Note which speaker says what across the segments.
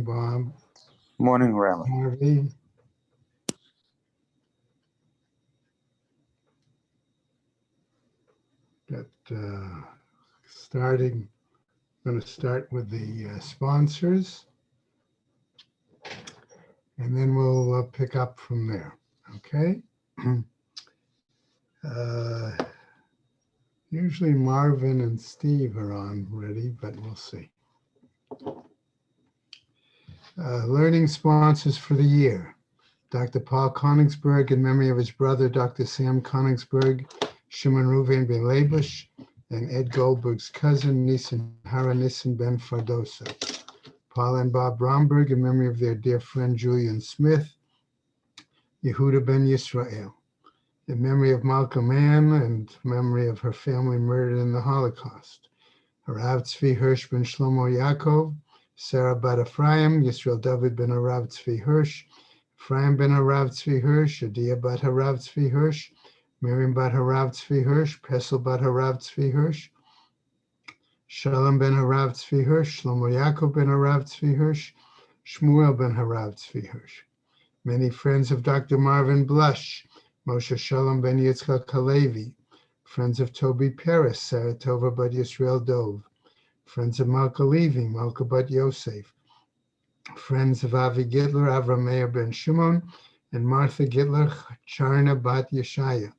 Speaker 1: morning, Bob.
Speaker 2: Morning, Rabbi.
Speaker 1: Harvey. I'm going to start with the sponsors, and then we'll pick up from there, okay? Usually Marvin and Steve are on ready, but we'll see. Learning sponsors for the year. Dr. Paul Koningsberg in memory of his brother, Dr. Sam Koningsberg, Shimon Ruven ben Labush, and Ed Goldberg's cousin, Nissen Hara Nissen ben Fardosa. Paul and Bob Bromberg in memory of their dear friend Julian Smith, Yehuda ben Yisrael. In memory of Malcolm Ann and memory of her family murdered in the Holocaust. Harav Tzvi Hirsch ben Shlomo Yaakov, Sarah bat Ephraim, Yisrael David ben Harav Tzvi Hirsch, Ephraim ben Harav Tzvi Hirsch, Adia bat Harav Tzvi Hirsch, Miriam bat Harav Tzvi Hirsch, Pesel bat Harav Tzvi Hirsch, Shalom ben Harav Tzvi Hirsch, Shlomo Yaakov ben Harav Tzvi Hirsch, Shmuel ben Harav Tzvi Hirsch. Many friends of Dr. Marvin Blush, Moshe Shalom ben Yitzchak Halevi, friends of Toby Paris, Sarah Tova bat Yisrael Dov, friends of Malka Levi, Malka bat Yosef, friends of Avi Gitler, Avram Meir ben Shimon, and Martha Gitler, Charna bat Yeshaya.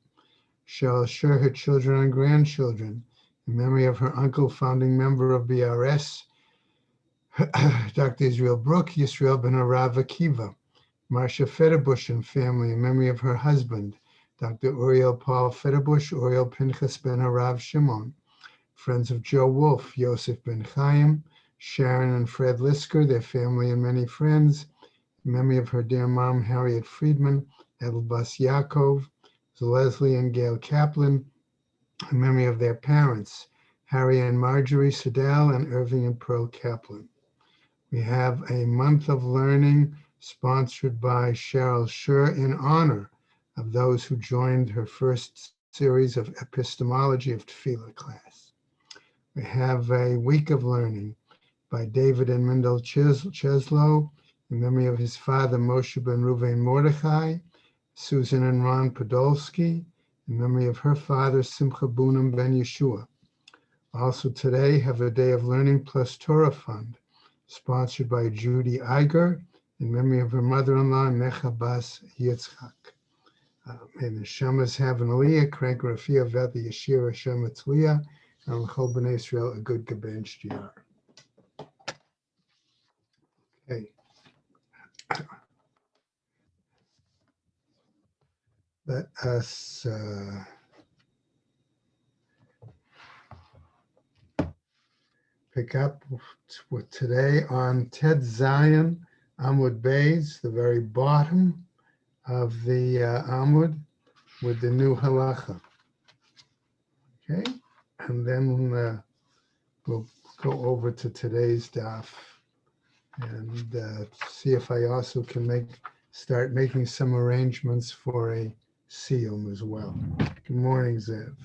Speaker 1: Shall share her children and grandchildren in memory of her uncle, founding member of BRS, Dr. Israel Brook, Yisrael ben Harav Akiva, Marcia Federbush and family in memory of her husband, Dr. Uriel Paul Federbush, Uriel Pinchas ben Harav Shimon, friends of Joe Wolf, Yosef ben Chaim, Sharon and Fred Lisker, their family and many friends, in memory of her dear mom, Harriet Friedman, Edelbas Yaakov, Leslie and Gail Kaplan, in memory of their parents, Harry and Marjorie Sedell, and Irving and Pearl Kaplan. We have a month of learning sponsored by Cheryl Schur in honor of those who joined her first series of epistemology of Tefillah class. We have a week of learning by David and Mendel Cheslow in memory of his father, Moshe ben Ruven Mordechai, Susan and Ron Podolsky, in memory of her father, Simcha Bunam ben Yeshua. Also today, have a day of learning plus Torah fund, sponsored by Judy Iger, in memory of her mother-in-law, Necha Bas Yitzchak. May the Shamas have an Aliyah, Crank Rafia, Vet the Yeshir, Hashem Etzliah, and L'chol B'nai Israel, a good Gaben Shtiar. Okay. Let us pick up with today on Ted Zion, Amud Beis, the very bottom of the Amud, with the new halacha. Okay, and then we'll go over to today's daf and see if I also can start making some arrangements for a siyum as well. Good morning, Zev.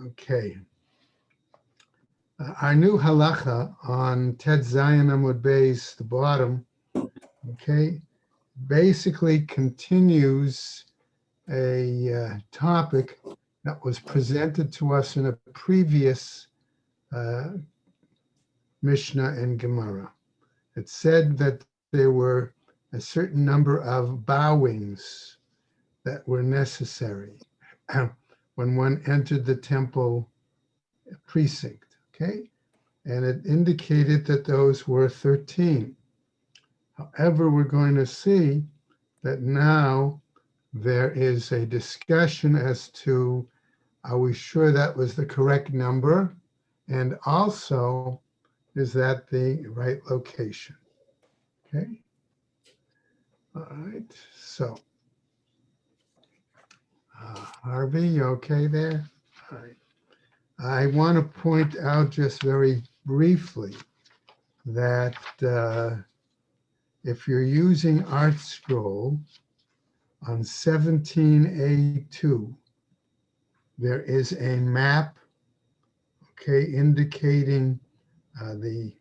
Speaker 1: Okay. Our new halacha on Ted Zion Amud Beis, the bottom, okay, basically continues a topic that was presented to us in a previous Mishnah and Gemara. It said that there were a certain number of bowings that were necessary when one entered the temple precinct, okay? And it indicated that those were 13. However, we're going to see that now there is a discussion as to, are we sure that was the correct number? And also, is that the right location? Okay. All right. So, Harvey, you okay there? All right. I want to point out just very briefly that if you're using Art Scroll on 17A2, there is a map, okay, indicating the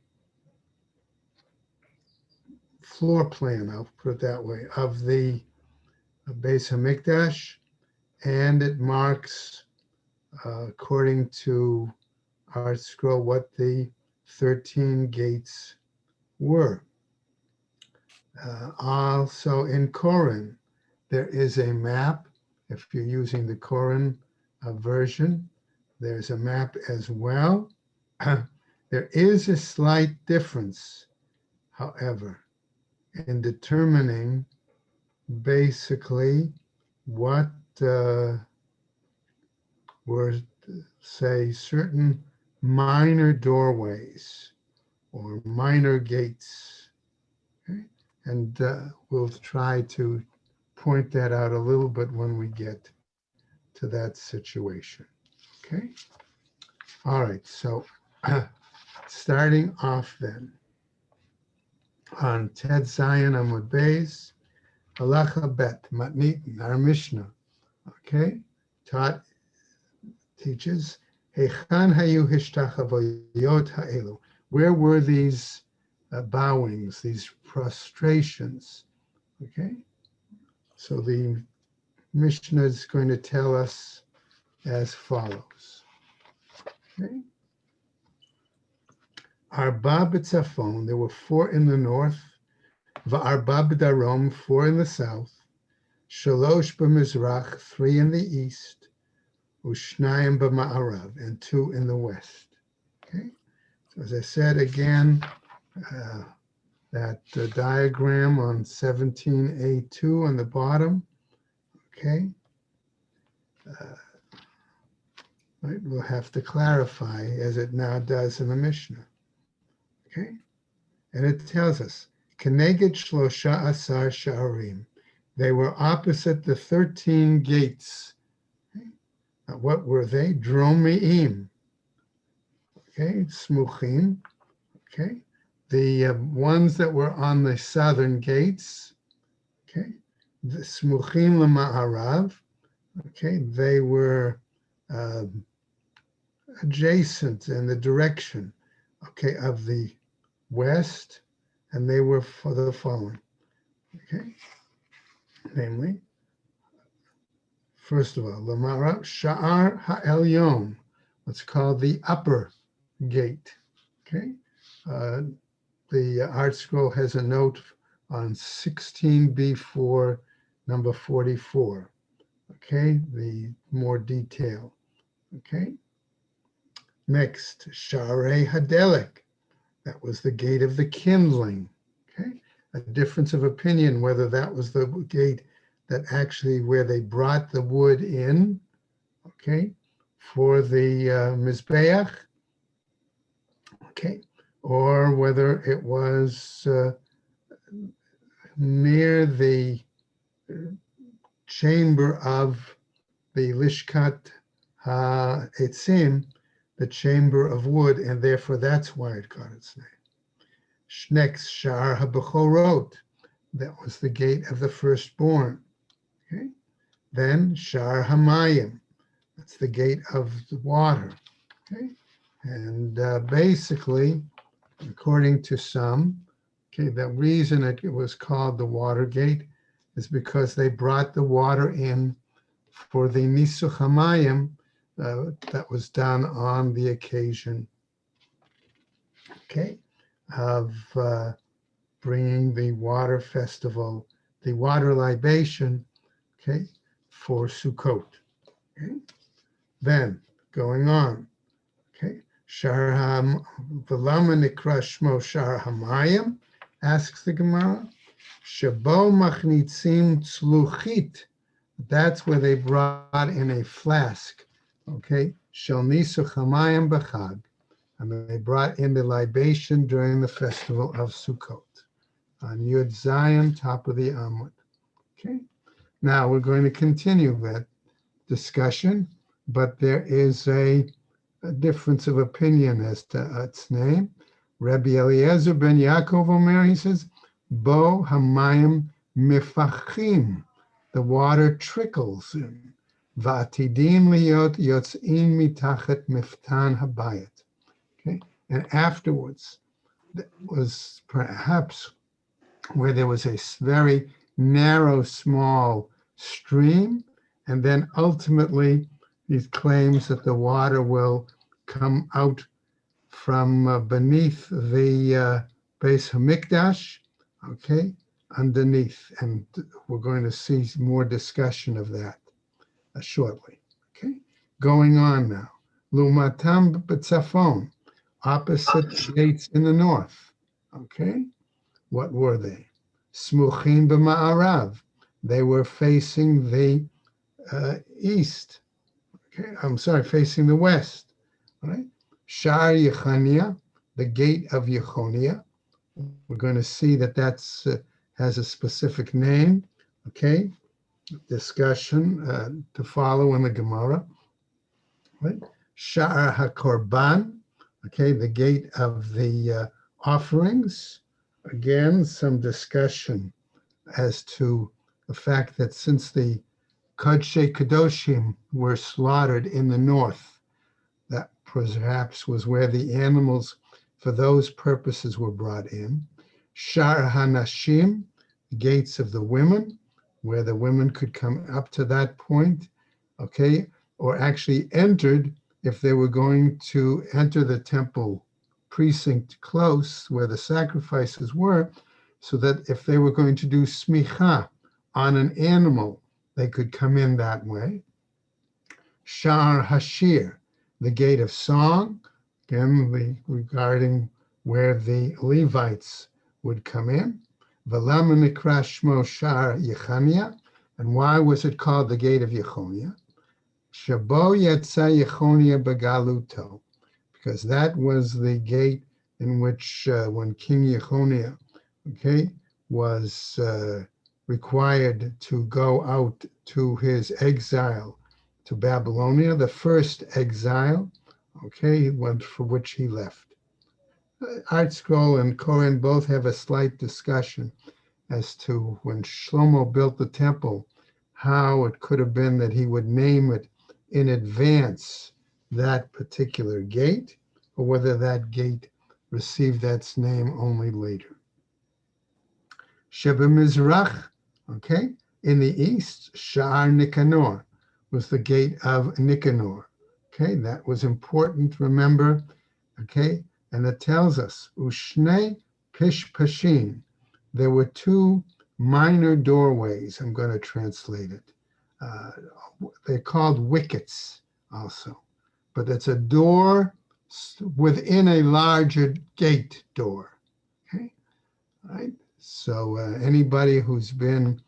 Speaker 1: floor plan, I'll put it that way, of the Beis Hamikdash, and it marks, according to our scroll, what the 13 gates were. Also in Koran, there is a map. If you're using the Koran version, there's a map as well. There is a slight difference, however, in determining basically what were, say, certain minor doorways or minor gates. Okay? And we'll try to point that out a little bit when we get to that situation. Okay? All right, so starting off then on Ted Zion Amud Beis, Halacha Bet, Matnitin, our Mishnah, okay, teaches, Hechan hayu hishtachavayot ha'elu. Where were these bowings, these prostrations? Okay, so the Mishnah is going to tell us as follows. Okay, Arba b'tzafon, there were 4 in the north, va'arba b'darom, 4 in the south, shalosh b'mizrach, 3 in the east, ushnayim b'ma'arav, and 2 in the west. Okay, so as I said again, that diagram on 17A2 on the bottom, okay, right, we'll have to clarify as it now does in the Mishnah. Okay, and it tells us, Keneged Shlosha Asar Sha'arim. They were opposite the 13 gates. Okay. What were they? Dromi'im. Okay, Smuchim. Okay, the ones that were on the southern gates. Okay, the Smuchim L'Ma'arav. Okay, they were adjacent in the direction, okay, of the west, and they were for the following, okay, namely, first of all, Lamara Sha'ar Ha'elyon, what's called the upper gate, okay. The art scroll has a note on 16B4, number 44, okay, the more detail, okay. Next, Sha'arei Hadelek, that was the gate of the kindling, okay? A difference of opinion whether that was the gate that actually where they brought the wood in, okay, for the Mizbeach, okay, or whether it was near the chamber of the Lishkat HaEtzim, the chamber of wood, and therefore that's why it got its name. Next, Shar HaBechorot, that was the gate of the firstborn. Okay. Then Shar HaMayim, that's the gate of the water. Okay. And basically, according to some, okay, the reason it was called the water gate is because they brought the water in for the Nisuch HaMayim, that was done on the occasion, okay, of bringing the water festival, the water libation, okay, for Sukkot. Okay. Then going on, okay, Shar V'lama Nikra Shmo Shar Hamayim, asks the Gemara, Shabo Machnitzim Tzluchit, that's where they brought in a flask. Okay, Shel Nisuch HaMayim B'Chag, and they brought in the libation during the festival of Sukkot on Yud Zion, top of the Amud. Okay, now we're going to continue that discussion, but there is a difference of opinion as to its name. Rabbi Eliezer ben Yaakov Omer, he says, Bo HaMayim Mifachim, the water trickles in. Va'atidim liyot yotz'in mitachet miftan habayit. Okay, and afterwards, that was perhaps where there was a very narrow, small stream, and then ultimately he claims that the water will come out from beneath the Beis Hamikdash, okay, underneath, and we're going to see more discussion of that shortly, okay. Going on now, Lumatam B'Tzafon, opposite gates in the north, okay. What were they? Smuchin b'ma'arav. They were facing the east. Okay, I'm sorry, facing the west. All right. Shar Yechania, the gate of Yechonia. We're going to see that that's has a specific name. Okay. Discussion to follow in the Gemara. Right. Shar HaKorban. Okay, the gate of the offerings. Again, some discussion as to the fact that since the Kodshe Kadoshim were slaughtered in the north, that perhaps was where the animals for those purposes were brought in. Shar HaNashim, gates of the women, where the women could come up to that point, okay, or actually entered if they were going to enter the temple precinct close where the sacrifices were, so that if they were going to do smicha on an animal, they could come in that way. Shar Hashir, the gate of song, again, regarding where the Levites would come in. V'lama nikra shmo Shar Yechania, and why was it called the gate of Yechonia? Shabo yetza Yechonia begaluto, because that was the gate in which when King Yechonia, okay, was required to go out to his exile to Babylonia, the first exile, okay, for which he left. Art Scroll and Koren both have a slight discussion as to when Shlomo built the temple, how it could have been that he would name it in advance that particular gate, or whether that gate received that name only later. Sheba Mizrach, okay, in the east, Sha'ar Nicanor was the gate of Nicanor. Okay, that was important, remember, okay, and it tells us, Ushne Pish Pashin, there were two minor doorways, I'm going to translate it. They're called wickets also, but it's a door within a larger gate door, okay, all right? So anybody who's been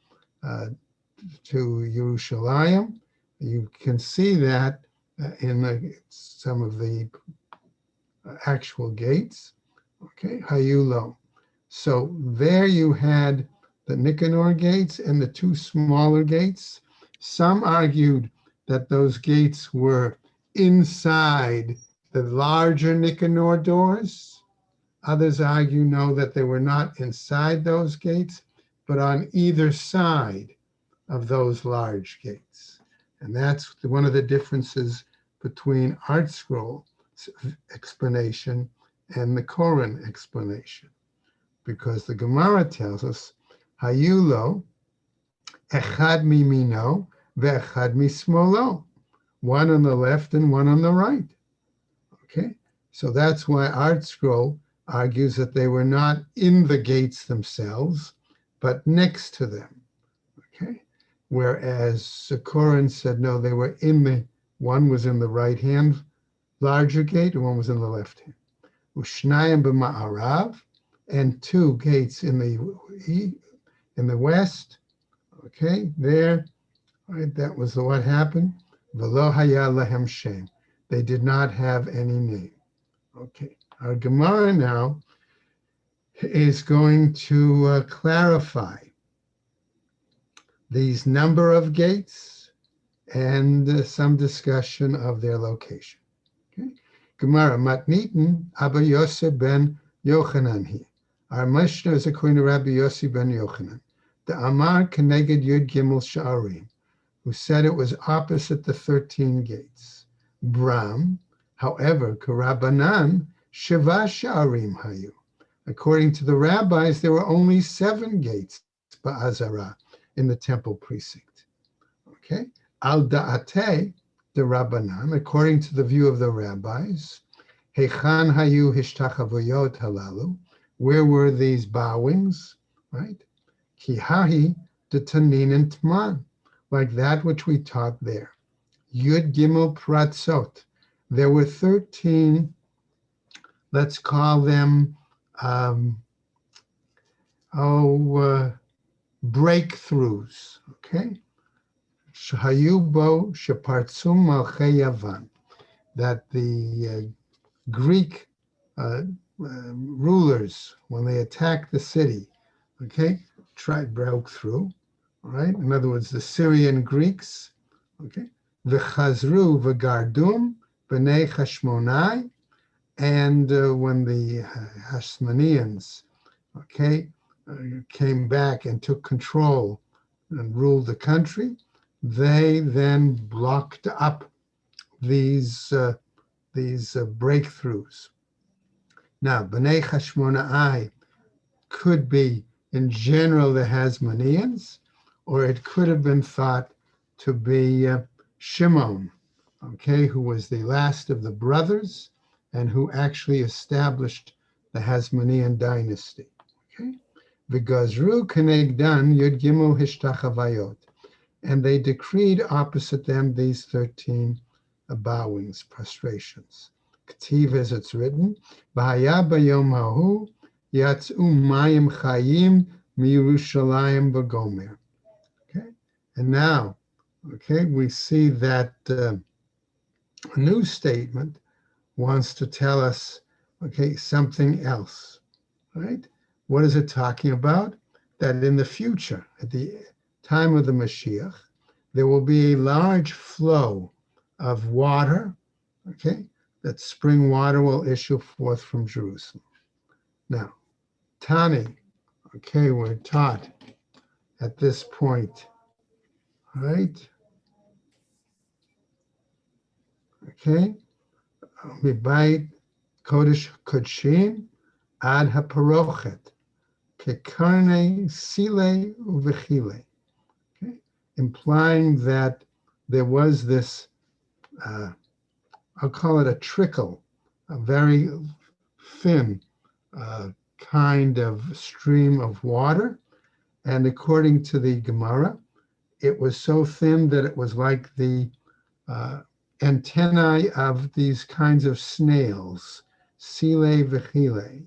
Speaker 1: to Yerushalayim, you can see that in some of the actual gates, okay, Hayulo. So there you had the Nicanor gates and the two smaller gates. Some argued that those gates were inside the larger Nicanor doors. Others argue, no, that they were not inside those gates, but on either side of those large gates. And that's one of the differences between Art Scroll explanation and the Koran explanation, because the Gemara tells us, Hayulo, echad mimino, ve'echad mismolo, one on the left and one on the right. Okay, so that's why Art Scroll argues that they were not in the gates themselves, but next to them. Okay, whereas Koran said no, they were one was in the right hand larger gate and one was in the left hand. Ushnayim b'ma'arav, and two gates in the west. Okay, there, right, that was what happened. V'lo haya lahem shem. They did not have any name. Okay, our Gemara now is going to clarify these number of gates and some discussion of their location. Okay, Gemara matnitin Abba Yosef ben Yochanan here. Our Mishnah is according to Rabbi Yossi ben Yochanan, the Amar Keneged Yud Gimel Sha'arim, who said it was opposite the 13 gates. Bram, however, Karabanan Shiva Sha'arim Hayu. According to the rabbis, there were only 7 gates, ba'azara, in the temple precinct. Okay? Al da'ate, the Rabbanan, according to the view of the rabbis, Hechan hayu hishtachavuyot halalu, where were these bowings, right? Kihahi de tanin and tman, like that which we taught there. Yud Gimel Pratzot. There were 13, let's call them, breakthroughs, okay? Shahayubo Shepartsum Malchei Yavan, that the Greek rulers, when they attacked the city, okay, broke through, all right? In other words, the Syrian Greeks, okay? V'chazru v'gardum b'nei Hashmonai, and when the Hasmoneans, okay, came back and took control and ruled the country, they then blocked up these breakthroughs. Now, B'nai Hashmonai could be, in general, the Hasmoneans, or it could have been thought to be Shimon, okay, who was the last of the brothers and who actually established the Hasmonean dynasty. Okay, V'gazru kenegdan Yud Gimel hishtachavayot, and they decreed opposite them these 13 bowings, prostrations. K'tiv, as it's written, V'haya bayom hahu yatzu mayim chayim miYerushalayim b'gomer. Okay, and now, okay, we see that a new statement wants to tell us, okay, something else, right? What is it talking about? That in the future, at the time of the Mashiach, there will be a large flow of water, okay, that spring water will issue forth from Jerusalem. Now, Tani, okay, we're taught at this point, right? Okay, Mibait Kodesh Kodshim ad haparochet, kekarne sile uvechile, okay, implying that there was this, I'll call it a trickle, a very thin kind of stream of water. And according to the Gemara, it was so thin that it was like the antennae of these kinds of snails, sile vechile.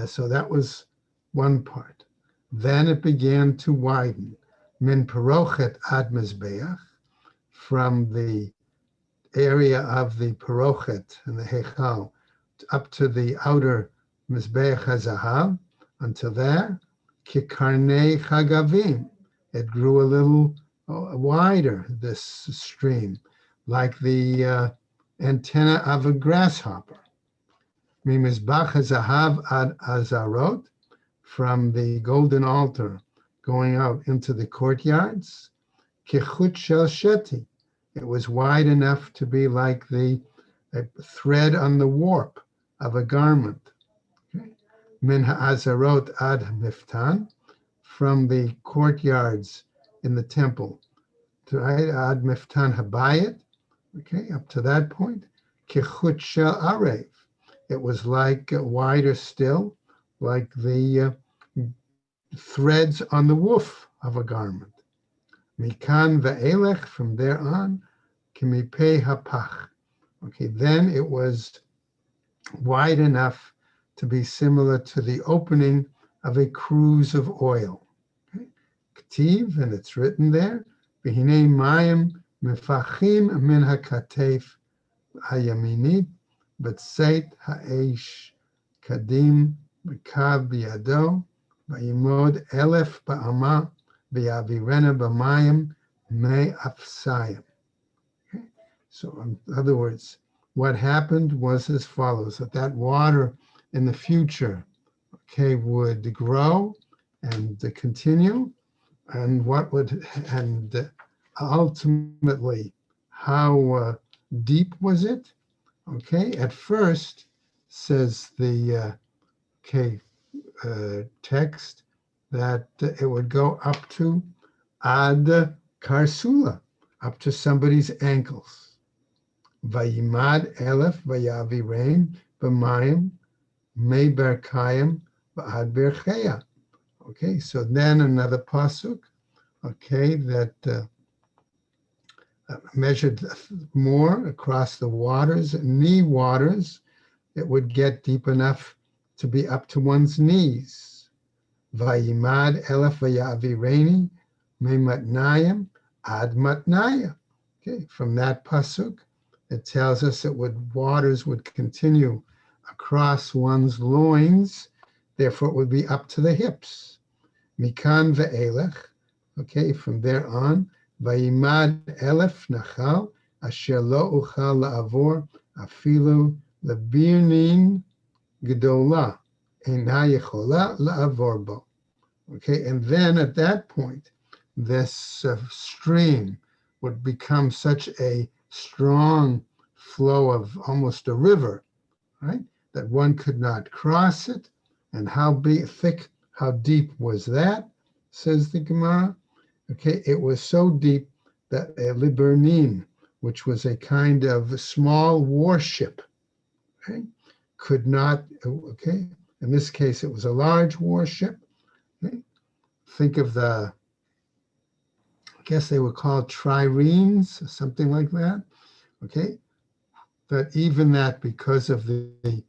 Speaker 1: So that was one part. Then it began to widen. Min parochet ad mizbeach, from the area of the parochet and the hechal up to the outer mizbeach hazahav, until there, kikarnei chagavim. It grew a little wider, this stream, like the antenna of a grasshopper. Mimizbach hazahav ad azarot, from the golden altar going out into the courtyards, kichut shel sheti. It was wide enough to be like the thread on the warp of a garment. Okay. Min ha'azarot ad miftan, from the courtyards in the temple to ad miftan habayit, okay, up to that point, kichut shel arev. It was like wider still, like the threads on the woof of a garment. Mikan ve'elech, from there on, kimipei hapach. Okay, then it was wide enough to be similar to the opening of a cruse of oil. Okay. K'tiv, and it's written there, v'hinei mayim mefachim min hakatef hayaminit, b'tzeit ha'esh kadim b'kav b'yado, v'yimod elef ba'ama v'yavirena b'mayim me afsayim. Okay. So in other words, what happened was as follows, that water in the future, okay, would grow and continue, and what would, and ultimately, how deep was it? Okay, at first, says the text, that it would go up to ad karsula, up to somebody's ankles. Vayimad elef vayavi rain b'mayim me berkayim v'ad bercheya. Okay, so then another pasuk, okay, that measured more across the waters, knee waters. It would get deep enough to be up to one's knees. Vayimad elef vayavi rain me matnayim ad matnaya. Okay, from that pasuk, it tells us that waters would continue across one's loins, therefore it would be up to the hips. Mikan ve'elech, okay, from there on, vayimad elef nachal asher lo uchal la'avor afilu lebirnin gedola ena yechola la'avor bo. Okay, and then at that point, this stream would become such a strong flow of almost a river, right? That one could not cross it. And how thick, how deep was that, says the Gemara? Okay, it was so deep that a Liburnin, which was a kind of small warship, okay, could not, okay, in this case, it was a large warship. Okay? Think of I guess they were called triremes, or something like that. Okay, but even that, because of the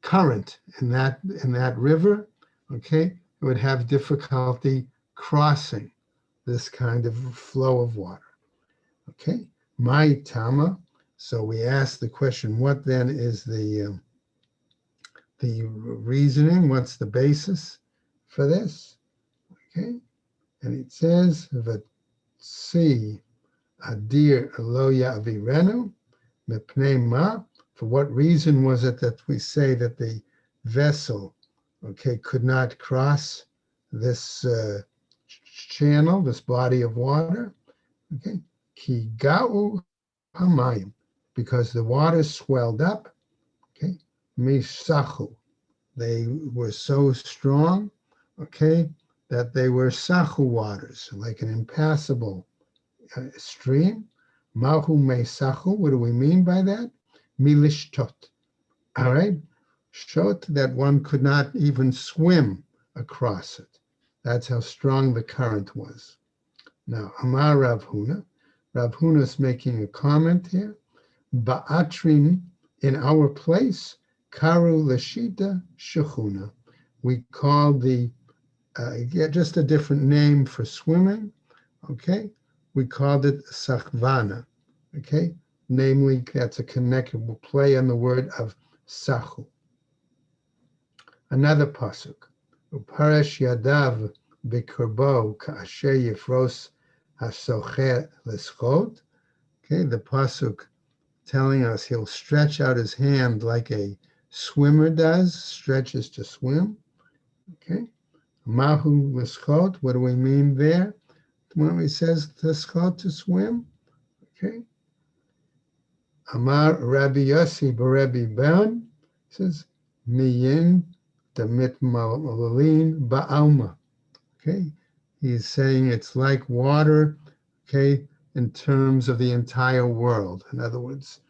Speaker 1: current in that river, okay, it would have difficulty crossing this kind of flow of water. Okay, my tama. So we ask the question: what then is the reasoning? What's the basis for this? Okay, and it says that see adir lo ya'virenu mipnei ma. For what reason was it that we say that the vessel, okay, could not cross this channel, this body of water? Okay, ki ga'u hamayim, because the water swelled up. Okay, misachu, they were so strong, okay, that they were sachu waters, like an impassable stream. Mahu mesachu, what do we mean by that? Milishtot, all right? Shot, that one could not even swim across it. That's how strong the current was. Now, Amar Rav Huna is making a comment here. Ba'atrin, in our place, Karu Lashita Shechuna. We call just a different name for swimming, okay? We called it Sachvana, okay? Namely, that's a connected, we'll play on the word of Sachu. Another pasuk, Uparash Yadav Bikurbo Ka'asher Yifros HaSocher Leschot. Okay, the pasuk telling us he'll stretch out his hand like a swimmer does, stretches to swim. Okay, Mahu Leschot, what do we mean there? When he says Leschot, to swim, okay. Amar Rabbi Yossi B'Rebbe Ben says Miyin Damit Malin Ba'alma. Okay, he's saying it's like water, okay, in terms of the entire world. In other words,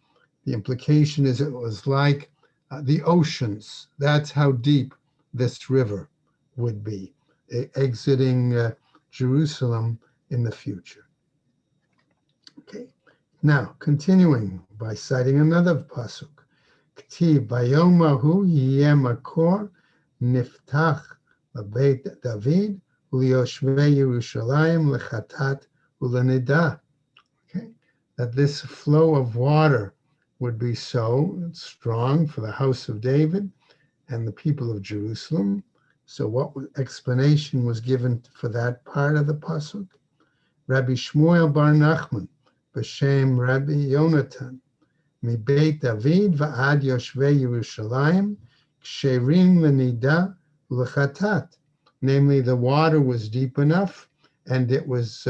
Speaker 1: the implication is it was like the oceans. That's how deep this river would be, exiting Jerusalem in the future. Okay. Now, continuing by citing another pasuk, K'tiv bayomahu yiyeh makor niftach lebeit David u'liyoshvei Yerushalayim lechatat u'lenida. Okay, that this flow of water would be so strong for the house of David and the people of Jerusalem. So, what explanation was given for that part of the pasuk? Rabbi Shmuel bar Nachman, B'Shem Rabbi Yonatan, Beit David va'ad Yoshvei Yerushalayim, Ksherim Lenida L'chatat. Namely, the water was deep enough and it was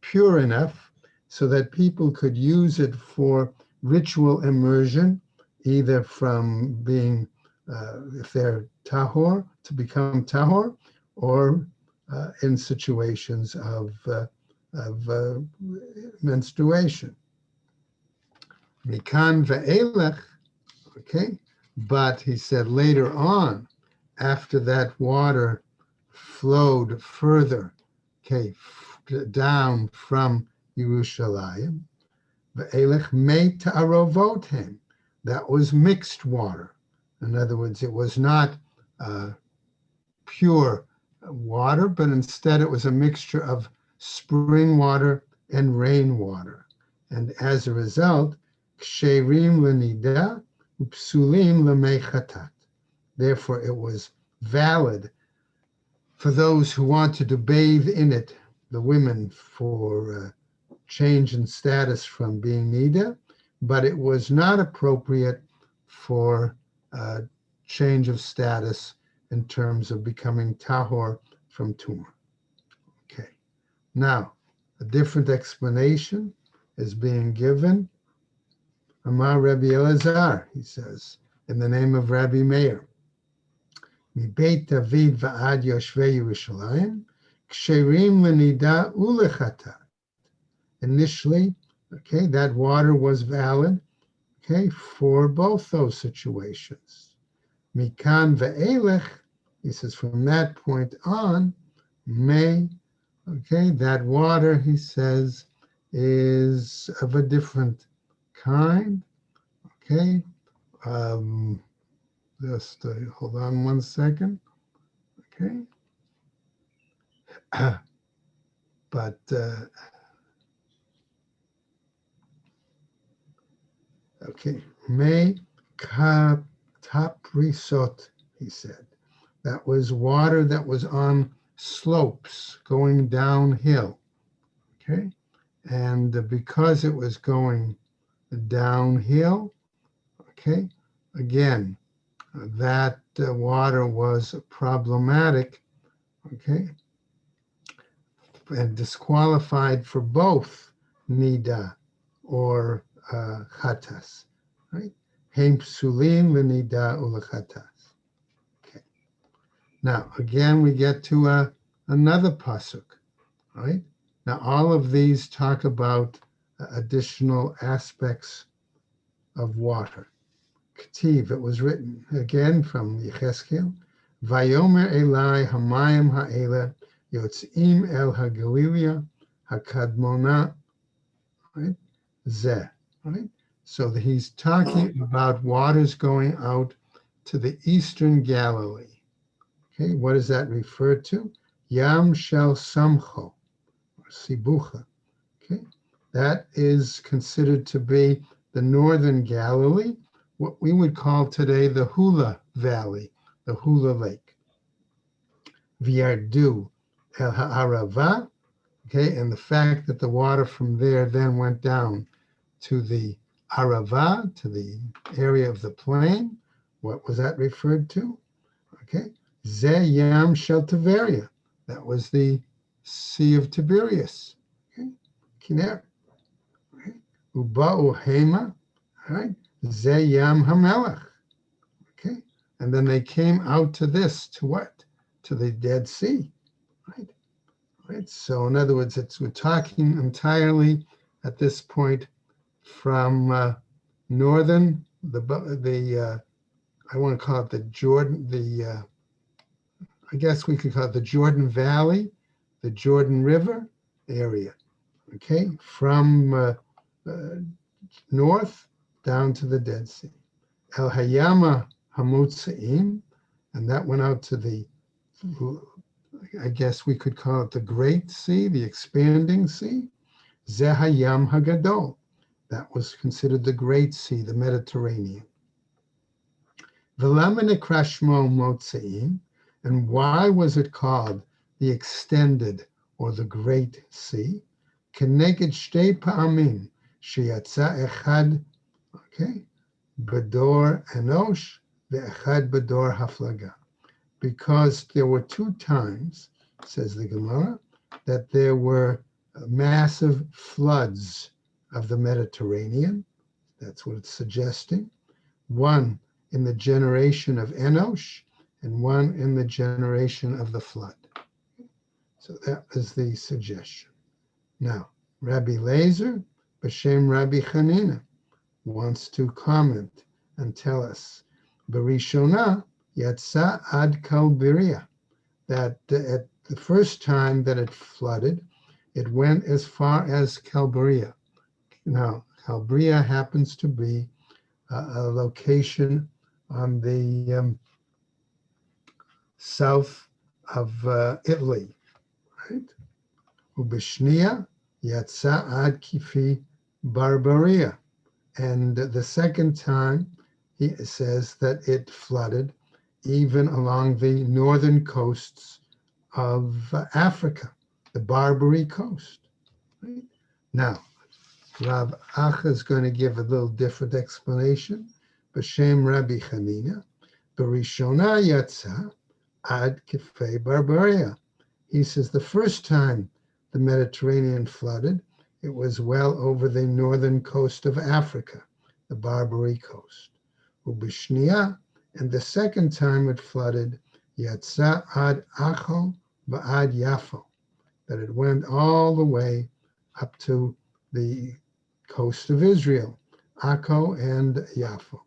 Speaker 1: pure enough so that people could use it for ritual immersion either from being, if they're tahor, to become tahor, or in situations of menstruation. Mikan ve'elech, okay? But he said later on, after that water flowed further, okay, down from Yerushalayim, ve'elech mei ta'arovotem, that was mixed water. In other words, it was not pure water, but instead it was a mixture of spring water and rainwater. And as a result, ksherim lenida, psulim lemechatat. Therefore, it was valid for those who wanted to bathe in it, the women, for change in status from being nida, but it was not appropriate for change of status in terms of becoming tahor from tumor. Okay. Now, a different explanation is being given. Amar Rabbi Elazar, he says, in the name of Rabbi Meir. Mibeit David va'ad Yoshvei Yerushalayim, ksherim lenida ulechatat. Initially, okay, that water was valid, okay, for both those situations. Mikan ve'elech, he says, from that point on, may, okay, that water, he says, is of a different kind, okay. Just hold on one second, okay. But okay, may taprisot, he said. That was water that was on slopes going downhill, okay? And because it was going downhill, okay, again, that water was problematic, okay, and disqualified for both nida or chatas, right? Heim psulim v'nida ulechatas. Okay. Now, again, we get to another pasuk, right? Now, all of these talk about additional aspects of water. K'tiv, it was written again from Yecheskel, Vayomer Elai Hamayim Ha'ela Yotzim El HaGalilia HaKadmona, right? Zeh, right? So that he's talking about waters going out to the eastern Galilee. Okay, what does that refer to? Yam Shel Samcho, or Sibucha. Okay, that is considered to be the northern Galilee, what we would call today the Hula Valley, the Hula Lake. Viardu El Ha'arava, okay, and the fact that the water from there then went down to the Arava, to the area of the plain. What was that referred to? Okay, Ze Yam Shel Tiberia, that was the Sea of Tiberias. Okay, Kiner. Okay, Uba'u Hema, right? Ze Yam HaMelech. Okay, and then they came out to this, to what? To the Dead Sea, right? Right. So in other words, we're talking entirely at this point from northern, I want to call it the Jordan, I guess we could call it the Jordan Valley, the Jordan River area, okay, from north down to the Dead Sea. El Hayama Hamutzaim, and that went out to the, I guess we could call it the Great Sea, the expanding sea. Zehayam Hagadol, that was considered the Great Sea, the Mediterranean. V'lama nekrashmo Motzaim, and why was it called the extended or the Great Sea? Keneged shtei pa'amim sheyatza echad, okay, bedor enosh ve'echad bedor haflaga. Because there were two times, says the Gemara, that there were massive floods of the Mediterranean. That's what it's suggesting. one in the generation of Enosh and one in the generation of the flood. So that is the suggestion. Now, Rabbi Lezer, B'Shem Rabbi Chanina, wants to comment and tell us, Barishona Yatsa Ad Kalbiria, that at the first time that it flooded, it went as far as Kalbiria. Now, Kalbiria happens to be a location on the south of Italy, right? Ubishnia Yatsa Ad Kifi Barbaria. And the second time, he says that it flooded even along the northern coasts of Africa, the Barbary coast. Right? Now, Rab Acha is going to give a little different explanation. B'Shem Rabbi Chanina, Barishona Yatsa Ad Kifei Barbaria. He says the first time the Mediterranean flooded, it was well over the northern coast of Africa, the Barbary coast. Ubishnia, and the second time it flooded, Yatsa Ad Acho Ba'ad Yafo, that it went all the way up to the coast of Israel, Akko and Yafo.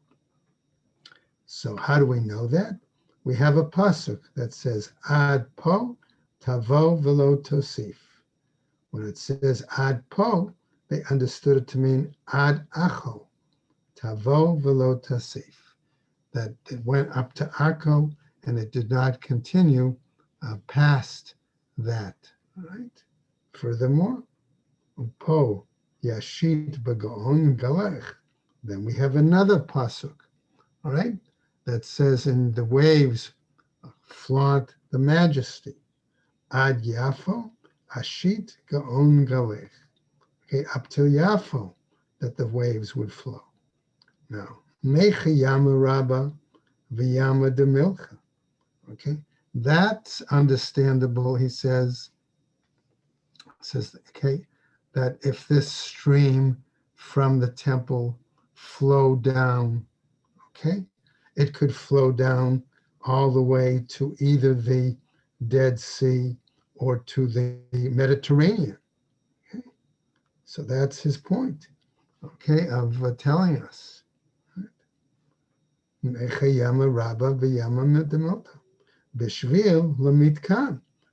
Speaker 1: So how do we know that? We have a pasuk that says, Ad po tavo velo tosif. When it says ad po, they understood it to mean ad acho, tavo velo tosif, that it went up to Akko and it did not continue past that. Right? Furthermore, po yashit b'gaon galech. Then we have another pasuk, all right, that says, in the waves flaunt the majesty. Ad Yafo, Ashit Gaon Galech. Okay, up to Yafo, that the waves would flow. Now, Mecha Yama Rabba V'Yama de Milcha. Okay, that's understandable, he says, okay, that if this stream from the temple flowed down, okay, it could flow down all the way to either the Dead Sea or to the Mediterranean. Okay? So that's his point, okay, of telling us.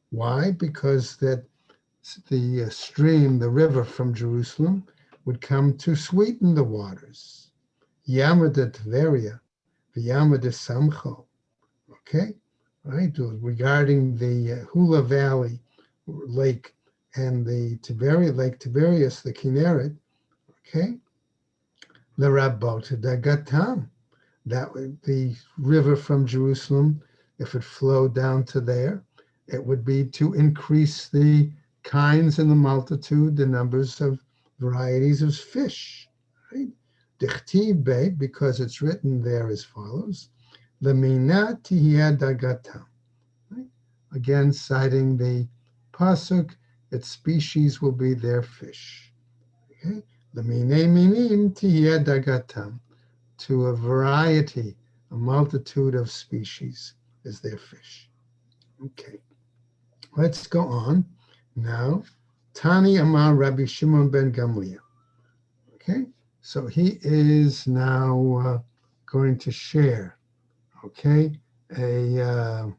Speaker 1: Why? Because that the stream, the river from Jerusalem, would come to sweeten the waters. Yama de Tveria, Yama de Samcho. Okay, right, regarding the Hula Valley Lake and the Lake Tiberias, the Kinneret, okay, the Rabbota Dagatam, that would the river from Jerusalem, if it flowed down to there, it would be to increase the kinds and the multitude, the numbers of varieties of fish, right? Dichtiv Be, because it's written there as follows, Lemina Tihya Dagatam. Right? Again, citing the pasuk, its species will be their fish. Okay? Lemine minim Tihya Dagatam. To a variety, a multitude of species is their fish. Okay, let's go on. Now, Tani Amar Rabbi Shimon ben Gamliel. Okay, so he is now going to share, okay, a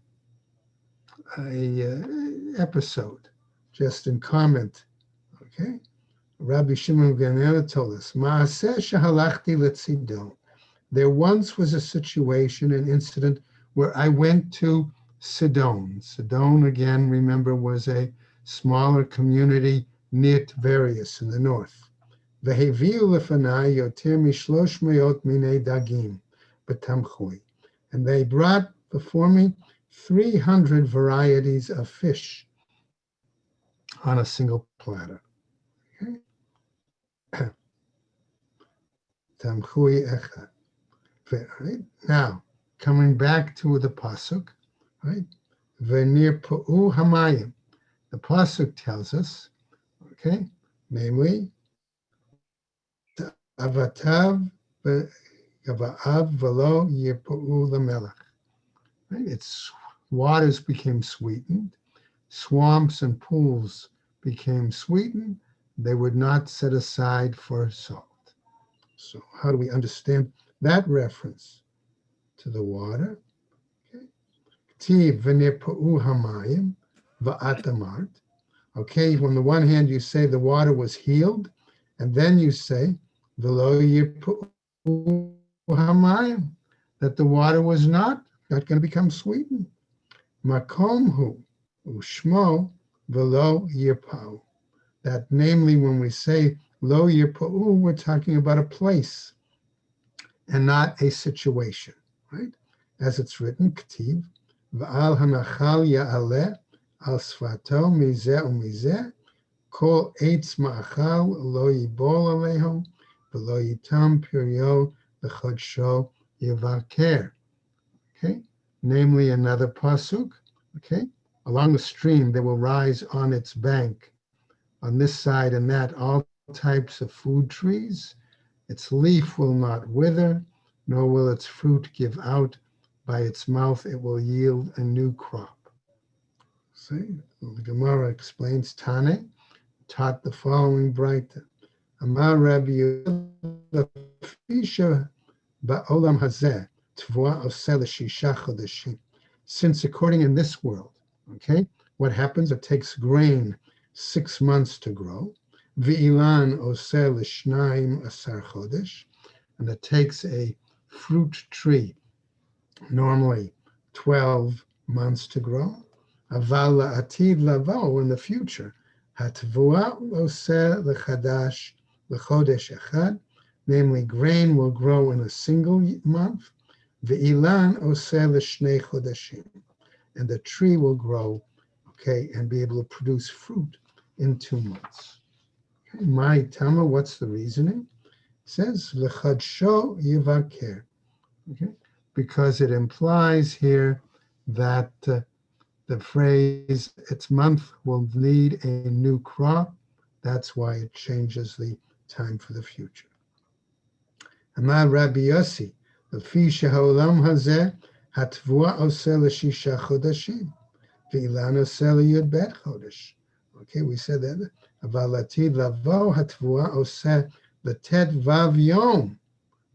Speaker 1: episode, just in comment, okay. Rabbi Shimon ben Gamliel told us, Maaseh shehalachti letzidon. There once was a situation, an incident, where I went to Sidon. Sidon, again, remember, was a smaller community near Tiberias in the north. Veheviu lefanai yoter mishlosh meot minei dagim b'tamchui. And they brought before me 300 varieties of fish on a single platter. Okay? Tamchui echad. Right? Now, coming back to the pasuk, right? Venir pu'u hamayim. The pasuk tells us, okay, namely, avatav Gava'av velo yirpa'u lamelech. Right? Its waters became sweetened. Swamps and pools became sweetened. They would not set aside for salt. So how do we understand that reference to the water? Tiv v'nirpa'u hamayim va'atamart. Okay, on the one hand, you say the water was healed, and then you say, v'lo yirpa'u hamayim, that the water was not going to become sweetened. Makom hu ushmo v'lo yirpa'u. That namely, when we say lo yirpa'u, we're talking about a place and not a situation, right? As it's written, k'tiv, v'al hanachal ya'aleh al sfato mizeh u'mizeh, kol eitz ma'achal lo yibol aleho, v'lo yitam piryo v'chodsho yivaker. Okay, namely another pasuk. Okay, along the stream there will rise on its bank, on this side and that, all types of food trees. Its leaf will not wither, nor will its fruit give out. By its mouth it will yield a new crop. See, the Gemara explains Tane taught the following brighter. Amar Rabbi Fisha ba'olam hazeh tvua oseh l'shisha chodeshim. Since according in this world, okay, what happens? It takes grain 6 months to grow. V'ilan oseh l'shnayim asar chodesh, and it takes a fruit tree normally 12 months to grow. Aval la'atid lavo, in the future, hatvua oseh l'chadash l'chodesh echad, namely grain will grow in a single month. Ve'ilan oseh l'shnei chodeshim, and the tree will grow, okay, and be able to produce fruit in 2 months. Okay, my Tama, what's the reasoning? It says l'chadsho yivaker, okay, because it implies here that the phrase its month will need a new crop. That's why it changes the time for the future. Amar Rabbi Yossi, לפי שהעולם הזה, התבואה עושה ל6 חודשים, ואילן עושה לי"ב חודש. Okay, we said that. אבל לעתיד לבוא, התבואה עושה לט"ו יום,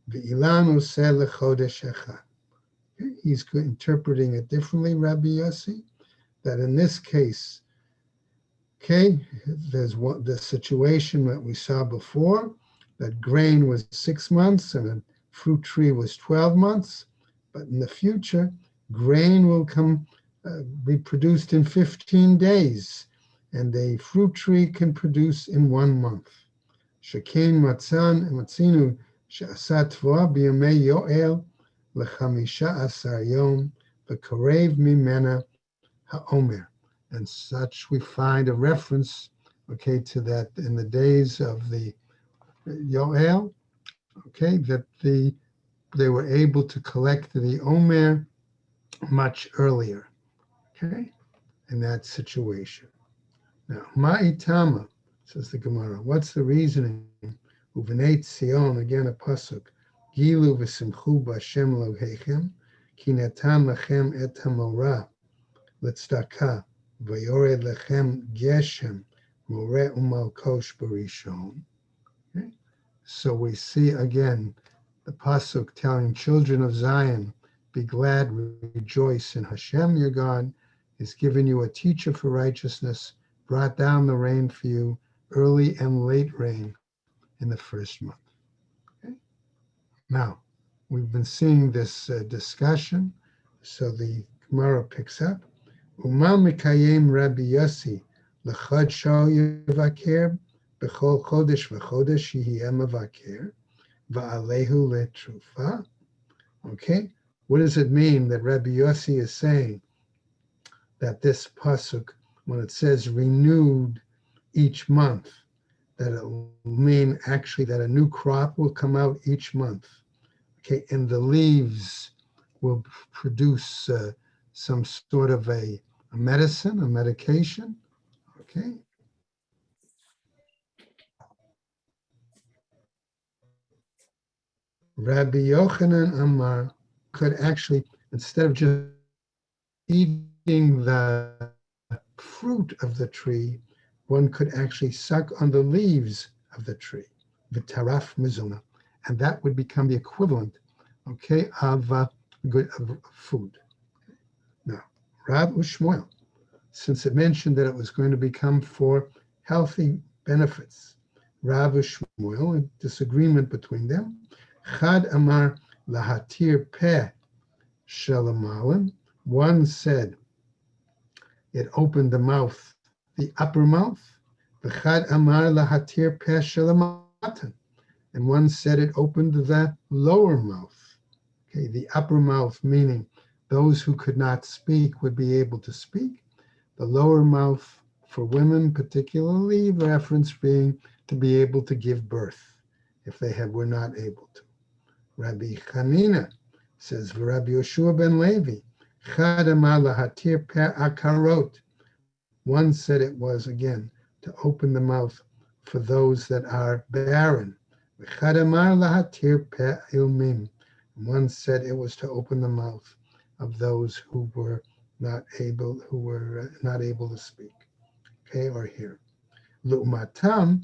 Speaker 1: ואילן עושה לחודש אחד. Okay, he's interpreting it differently, Rabbi Yossi, that in this case, okay, there's the situation that we saw before, that grain was 6 months and a fruit tree was 12 months, but in the future, grain will be produced in 15 days, and a fruit tree can produce in 1 month. Shekain matzinu she'asa tvoa b'yamei Yoel ל15 yom v'karev mimena ha'omer. And such we find a reference, okay, to that in the days of the Yoel, okay, that they were able to collect the Omer much earlier, okay, in that situation. Now, Ma'itama, says the Gemara, what's the reasoning? Uvenei Tzion, again a pasuk, Gilu v'simchu b'Hashem Elohechem, ki natan lachem et hamorah l'tzedakah, v'yored lechem geshem, moreh u'malkosh b'rishon. Okay? So we see again the pasuk telling children of Zion, be glad, rejoice in Hashem your God, has given you a teacher for righteousness, brought down the rain for you, early and late rain in the first month. Okay? Now, we've been seeing this discussion, so the Gemara picks up. Uma mikayim Rabbi Yossi l'chadsho yivaker b'chol chodesh v'chodesh yihiyeh mavaker va'alehu letrufa. Okay, what does it mean that Rabbi Yossi is saying that this pasuk, when it says renewed each month, that it will mean actually that a new crop will come out each month, okay, and the leaves will produce some sort of a medicine, a medication, okay? Rabbi Yochanan Amar could actually, instead of just eating the fruit of the tree, one could actually suck on the leaves of the tree, v'taraf mizuna, and that would become the equivalent, okay, of good of food. Now, Rab Ushmuel, since it mentioned that it was going to become for healthy benefits, Rav Ushmuel, a disagreement between them, Chad Amar lahatir peh shalamalim. One said it opened the mouth, the upper mouth. V'chad amar lahatir peh shalamatan. And one said it opened the lower mouth. Okay, the upper mouth meaning those who could not speak would be able to speak. The lower mouth for women, particularly, reference being to be able to give birth if they were not able to. Rabbi Chanina says, Rabbi Yoshua ben Levi, Chad amar lahatir peh akarot. One said it was, again, to open the mouth for those that are barren. Chad amar lahatir peh ilmim. One said it was to open the mouth of those who were not able to speak, okay, or hear. Lu'matam.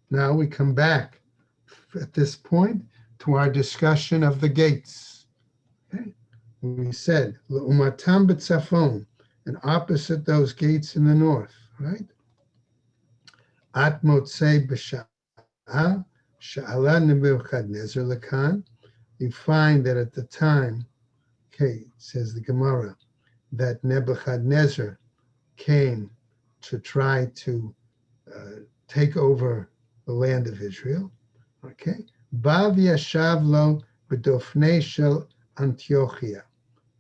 Speaker 1: Now we come back at this point to our discussion of the gates. Okay? We said Lu'matam b'tzafon, and opposite those gates in the north, right? At motzei b'sha'ah sha'ala Nebuchadnezzar lekan. You find that at the time, okay, says the Gemara, that Nebuchadnezzar came to try to take over the land of Israel. Okay, Bav yashav lo b'dofnei shel Antiochia.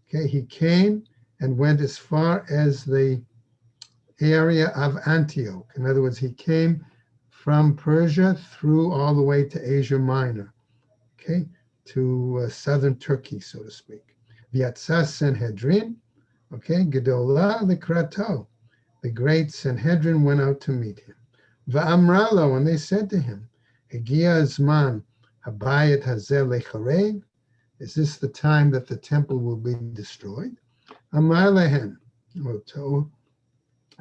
Speaker 1: Okay, he came and went as far as the area of Antioch. In other words, he came from Persia through all the way to Asia Minor, okay, to southern Turkey, so to speak. V'yatzas Sanhedrin, okay, Gedolah Likrato. The great Sanhedrin went out to meet him. Va'amralo, and they said to him, Hagia Zman Habayit Hazel Lecharev. Is this the time that the temple will be destroyed? Amar lehem,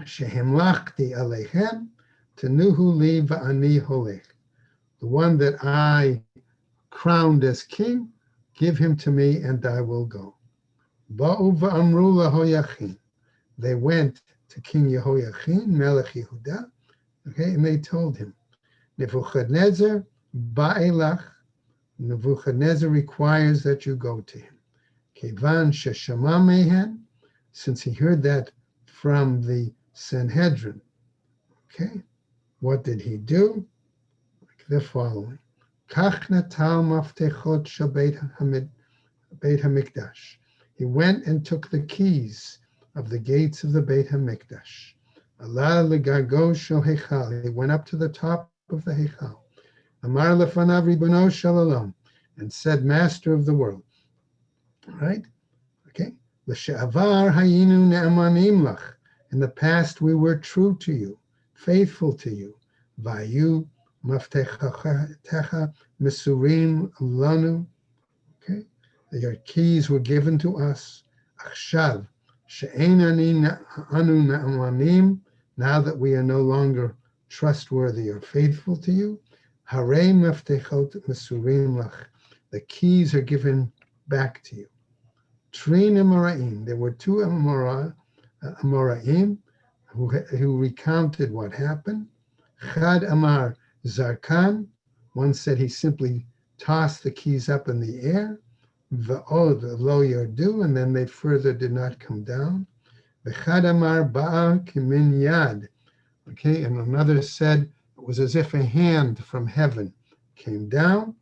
Speaker 1: Shehemlachti Aleichem, Tenuhu li va'ani holech. The one that I crowned as king, give him to me, and I will go. Ba'u va'amru lahoyachin. They went to King Yehoiachin, Melech Yehuda, okay, and they told him, Nebuchadnezzar ba'elach. Nebuchadnezzar requires that you go to him. Kevan sheshama mehen, since he heard that from the Sanhedrin. Okay, what did he do? Like the following: Kach natal maftechot shel Beit Hamikdash. He went and took the keys of the gates of the Beit Hamikdash. Allah legago shel Heichal. He went up to the top of the Heichal. Amar lefanav ribono shel olam, and said, Master of the world. Right? Okay. L'she'avar hayinu ne'amanim lach. In the past, we were true to you, faithful to you. Vayu maftecha mesurim lanu. Okay. Your keys were given to us. Achshav she'enani anu ne'amanim. Now that we are no longer trustworthy or faithful to you, harei maftechot mesurim lach. The keys are given back to you. Trin Amoraim. There were two Amoraim who recounted what happened. Chad Amar Zarkan. One said he simply tossed the keys up in the air. V'od lo yardu, and then they further did not come down. V'chad Amar ba'a kimin yad. Okay, and another said it was as if a hand from heaven came down.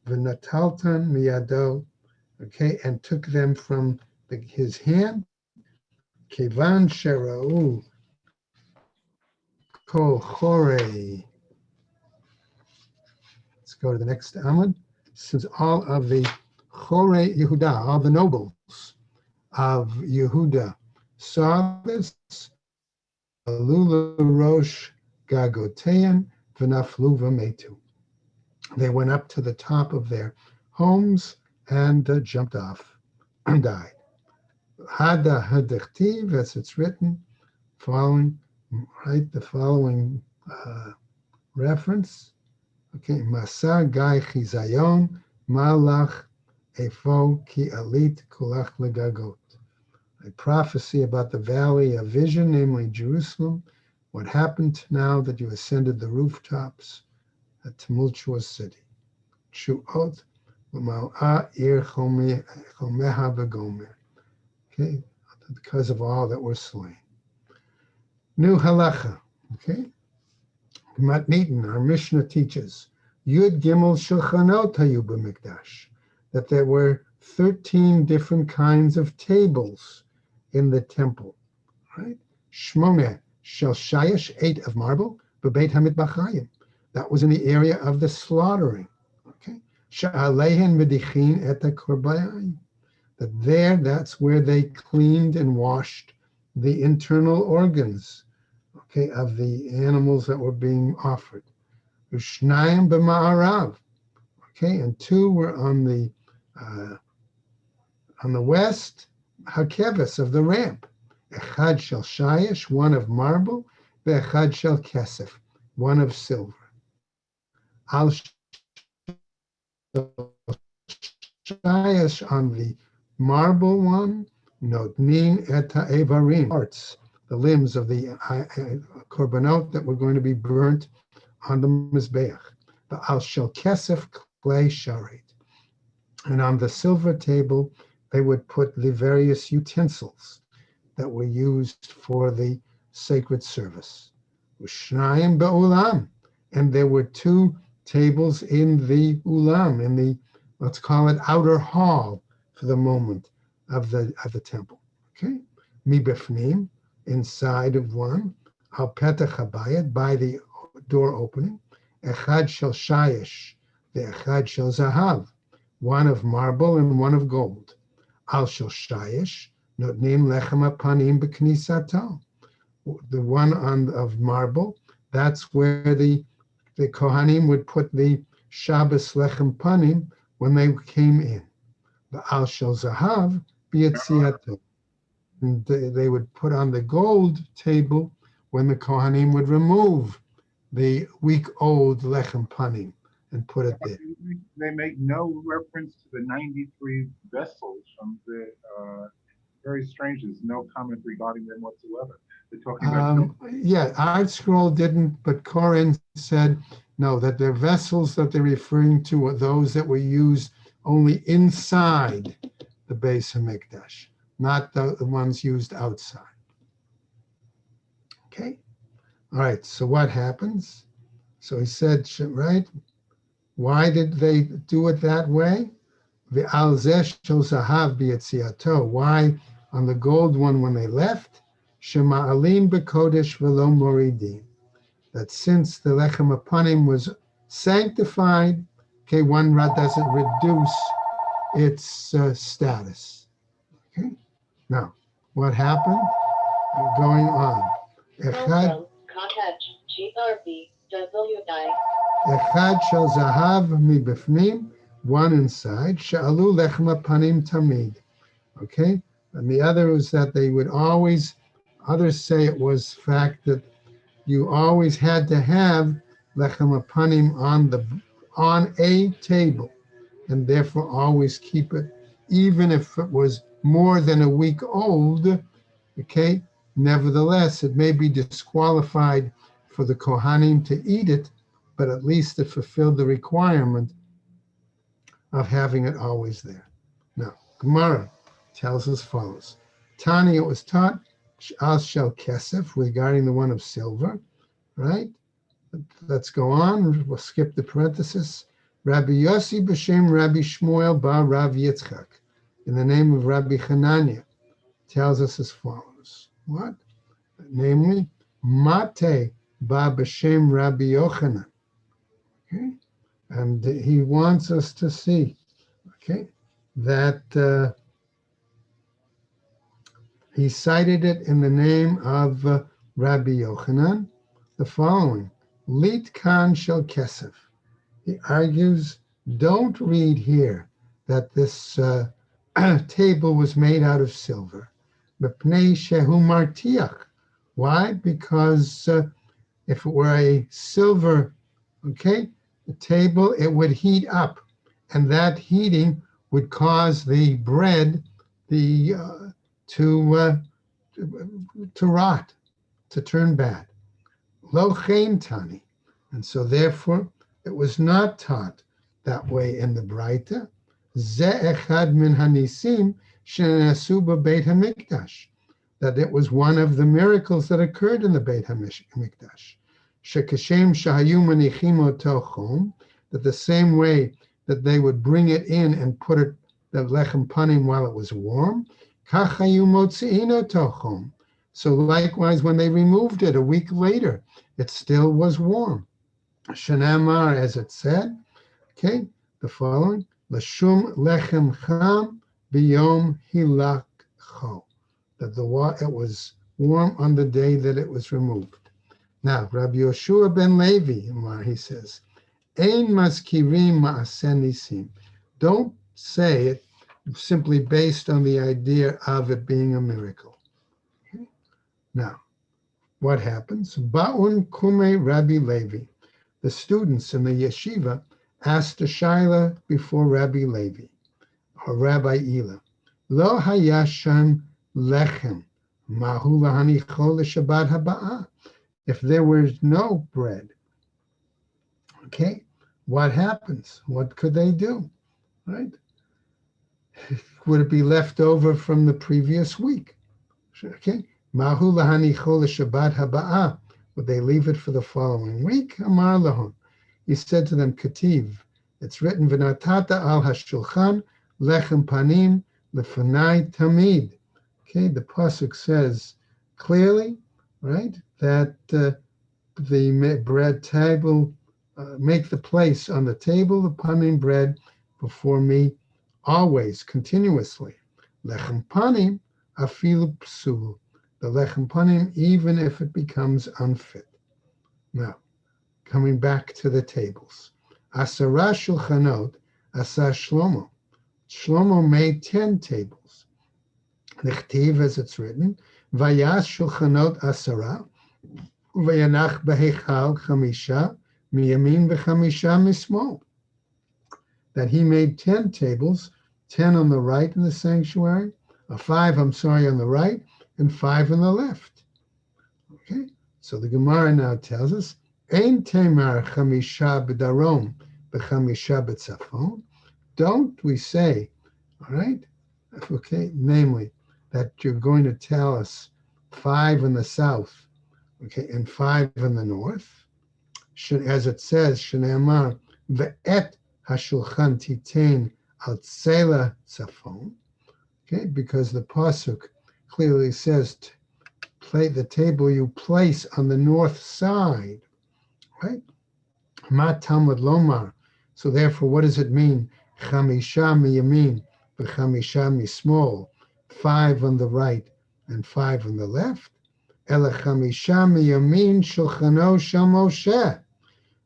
Speaker 1: V'nataltan miyado. Okay, and took them from his hand. Kevan shera'u kol chorei. Let's go to the next Amud. Since all of the chorei Yehuda, all the nobles of Yehuda saw this, Lula Rosh Gagotean v'naflu v'metu. They went up to the top of their homes and jumped off and died. Hada hadechtiv, as it's written, following, right, the following reference. Okay, Masa Gai Chizayon, Malach Efo Ki Alit Kulach Legagot. A prophecy about the valley of vision, namely Jerusalem. What happened now that you ascended the rooftops, a tumultuous city. Shu'ot Mal'a Ir Chomeha Begomer. Okay, because of all that were slain. New halacha. Okay, Matnitin, our Mishnah teaches Yud Gimel Shulchanot Hayu B'Mikdash, that there were 13 different kinds of tables in the temple. Right? Shmone Shel Shayesh, 8 of marble, B'Beit HaMitbachayim. That was in the area of the slaughtering. Okay, Sha'alehen Medichin Et HaKorbayim. That there, that's where they cleaned and washed the internal organs, okay, of the animals that were being offered. Ushnayim b'ma'arav, okay, and 2 were on the west, hakeves of the ramp. Echad shel shayesh, 1 of marble, ve'echad shel kesef, 1 of silver. Al shayesh, on the marble one, notnin et ha'evarim, parts, the limbs of the korbanot that were going to be burnt on the mizbeach. The al shel kesef clay sharet. And on the silver table, they would put the various utensils that were used for the sacred service. Ushnayim be'ulam, and there were 2 tables in the ulam, in the, let's call it, outer hall for the moment of the temple. Okay, mi befnim, inside of one, al petach habayit, by the door opening, echad shel shayesh, the echad shel zahav, 1 of marble and 1 of gold. Al shel shayesh, notnim lechem apanim b'knisato. The one of marble, that's where the Kohanim would put the Shabbos lechem panim when they came in. The al shel zahav b'yetziato. And they would put on the gold table when the Kohanim would remove the week-old lechem panim and put it there.
Speaker 2: They make no reference to the 93 vessels from the, very strange. There's no comment regarding them whatsoever. They're talking about.
Speaker 1: Yeah, Art Scroll didn't, but Koren said no, that the vessels that they're referring to are those that were used only inside the Beis HaMikdash, not the ones used outside. Okay, all right, so what happens? So he said, right, why did they do it that way? The al-zeh shel zahav b'yetziato. Why on the gold one when they left? Shema'alim b'kodesh v'lo moridin. That since the lechem apanim was sanctified, okay, one doesn't reduce its status. Okay, now what happened? Going on. Echad shel zahav mibefnim, 1 inside. Sha'alu lechem apanim tamid. Okay, and the other is that they would always. Others say it was fact that you always had to have lechem apanim on a table, and therefore always keep it, even if it was more than a week old. Okay, nevertheless, it may be disqualified for the Kohanim to eat it, but at least it fulfilled the requirement of having it always there. Now, Gemara tells as follows. Tani, it was taught, Al shel kesef, regarding the one of silver, right? Let's go on. We'll skip the parenthesis. Rabbi Yossi b'shem Rabbi Shmuel bar Rav Yitzchak, in the name of Rabbi Hanania, tells us as follows. What? Namely, Mate ba b'shem Rabbi Yochanan. Okay, and he wants us to see, okay, that he cited it in the name of Rabbi Yochanan, the following: Lit kan shel kesef. He argues don't read here that this table was made out of silver. Mipnei shehu martiach. Why? Because if it were a silver, okay, the table, it would heat up, and that heating would cause the bread the to rot, to turn bad. Lo chen tani, and so therefore it was not taught that way in the Braita. Ze echad min hanisim shenasu b'Beit Hamikdash, that it was one of the miracles that occurred in the Beit Hamikdash. Shekashem shahayu manichim oto chom, that the same way that they would bring it in and put it the lechem panim while it was warm, kach hayu motziin oto chom. So likewise, when they removed it a week later, it still was warm. Shanamar, as it said, okay, the following, Lashum lechem cham biyom hilakcho, that it was warm on the day that it was removed. Now, Rabbi Yoshua ben Levi, he says, Ein maskirim ma'aseh nisim. Don't say it simply based on the idea of it being a miracle. Okay? Now, what happens? Ba'un kume Rabbi Levi. The students in the yeshiva asked a shaila before Rabbi Levi, or Rabbi Ela. Lo hayasham lechem mahu lahanicho l'shabbat haba'ah. If there was no bread, okay, what happens? What could they do, right? Would it be left over from the previous week? Okay, mahu lahanicho l'shabbat haba'ah. Would they leave it for the following week? Amar lahon. He said to them, Kativ, it's written, V'natata al hashulchan lechem panim lefanai tamid. Okay, the pasuk says clearly, right, that the bread table, make the place on the table of panim bread before me always, continuously. Lechem panim afilu psul. The lechem panim, even if it becomes unfit. Now, coming back to the tables. Asara shulchanot asa Shlomo. Shlomo made 10 tables. Nechtiv, as it's written, vayas shulchanot asara, vayanach behechal chamisha, miyamin bechamisha mismol. That he made 10 tables, 10 on the right in the sanctuary, 5, on the right, and 5 on the left. Okay, so the Gemara now tells us, Ein temar chamisha b'darom b'chamisha b'tzafon. Don't we say, all right, okay, namely, that you're going to tell us 5 in the south, okay, and 5 in the north, as it says, Shneamar ve'et hashulchan titain al tzela tzafon, okay, because the pasuk clearly says, the table you place on the north side, right? Ma Talmud lomar. So therefore, what does it mean? Chamisha miyamin, v'chamisha mismol. 5 on the right and 5 on the left. Ela chamisha miyamin shulchano shel Moshe.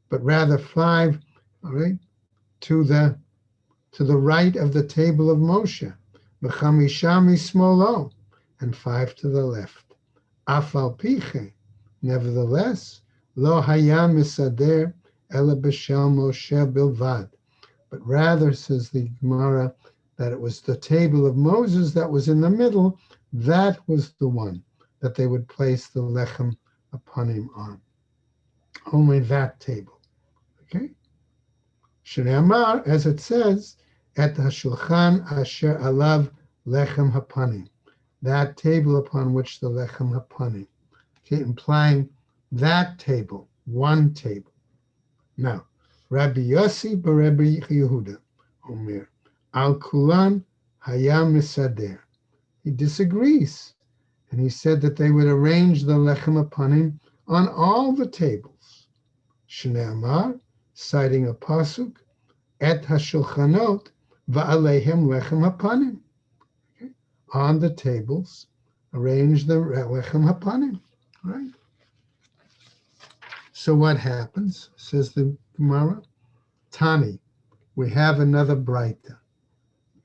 Speaker 1: But rather 5, all right, to the right of the table of Moshe. V'chamisha mismolo, and 5 to the left. Afal piche, nevertheless, lo haya misader ela b'shel Moshe bilvad. But rather, says the Gemara, that it was the table of Moses that was in the middle. That was the one that they would place the lechem upon him on. Only that table. Okay? Shneamar, as it says, et hashulchan asher alav lechem hapanim. That table upon which the lechem hapanim. Okay, implying that table, one table. Now, Rabbi Yossi b'Rabbi Yehuda, Omer, al kulan hayam misader. He disagrees, and he said that they would arrange the lechem hapanim on all the tables. Shneamar, citing a pasuk, et hashulchanot va'alehem lechem hapanim. On the tables, arrange the lechem hapanim, right? So what happens, says the Gemara? Tani, we have another Braita.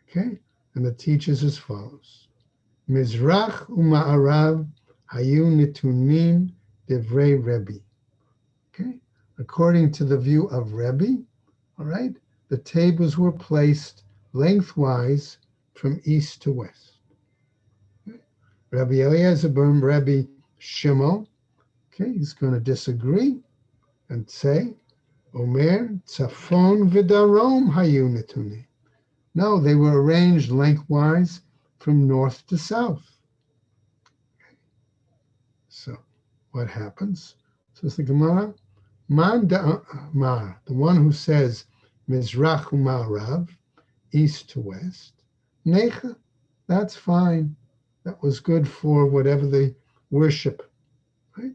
Speaker 1: Okay? And it teaches as follows. Mizrach u'ma'arav hayu nitunin devrei Rebbe. Okay? According to the view of Rebbe, all right, the tables were placed lengthwise from east to west. Okay? Rabbi Eliezer ben Rabbi Shimon, okay, he's going to disagree and say, Omer tzafon v'darom hayu nitunin. No, they were arranged lengthwise from north to south. So what happens? Says the Gemara, Man da'amar, the one who says Mizrach u'ma'arav, east to west, Necha, that's fine. That was good for whatever they worship, right?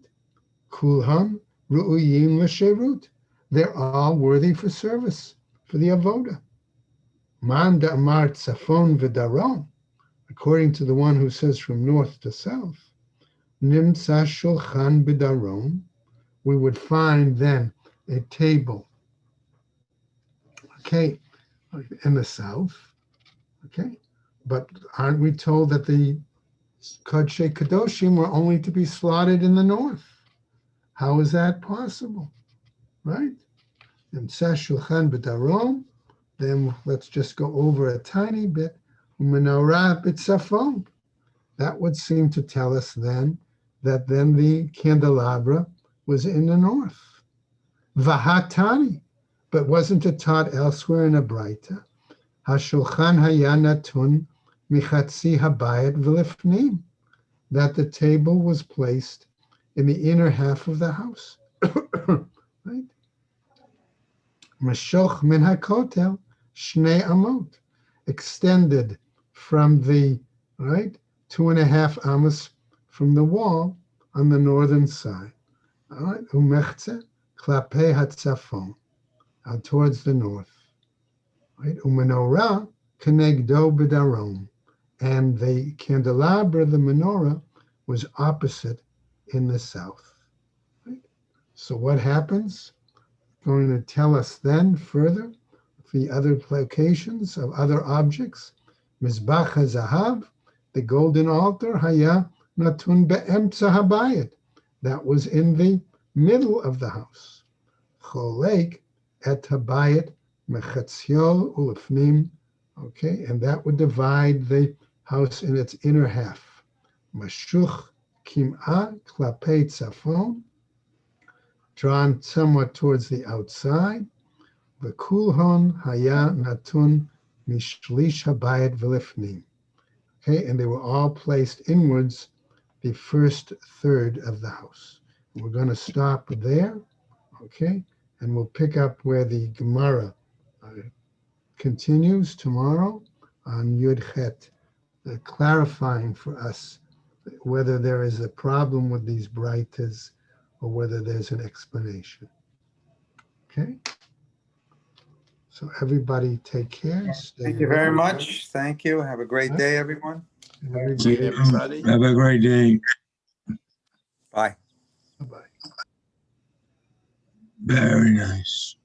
Speaker 1: Kulham ru'uyim l'sherut. They're all worthy for service, for the avoda. Man da'amar tzafon v'darom, according to the one who says from north to south, Nimtza shulchan b'darom, we would find then a table, okay, in the south, okay, but aren't we told that the Kodshe Kadoshim were only to be slaughtered in the north? How is that possible, right? Nimtza shulchan b'darom, then let's just go over a tiny bit, u'menorah b'tzafon. That would seem to tell us then that then the candelabra was in the north. Vahatani, but wasn't it taught elsewhere in a Braita? Hashulchan haya natun michatzi habayit v'lifnim, that the table was placed in the inner half of the house. Right? Mashoch min hakotel shnei amot, extended from the, right, 2.5 amos from the wall on the northern side. All right, umechze klape hatzafon, out towards the north. Right, umenorah kenegdo b'darom, and the candelabra, the menorah, was opposite in the south. Right? So what happens? Going to tell us then further the other locations of other objects. Mizbach hazahav, the golden altar, haya natun be'emtza habayit, that was in the middle of the house. Cholek et habayit mechatzio ulefnim, okay, and that would divide the house in its inner half. Mashuch kim'a klapei tzafon, drawn somewhat towards the outside. V'kulhon haya natun mishlish habayit v'lifnim. Okay, and they were all placed inwards, the first third of the house. We're going to stop there, okay, and we'll pick up where the Gemara continues tomorrow on Yud Chet, clarifying for us whether there is a problem with these braitas or whether there's an explanation. Okay? So everybody take care.
Speaker 3: Thank you very much. Thank you. Have a great day, everyone.
Speaker 4: See you, everybody. Have a great day.
Speaker 3: Bye.
Speaker 1: Bye-bye.
Speaker 4: Very nice.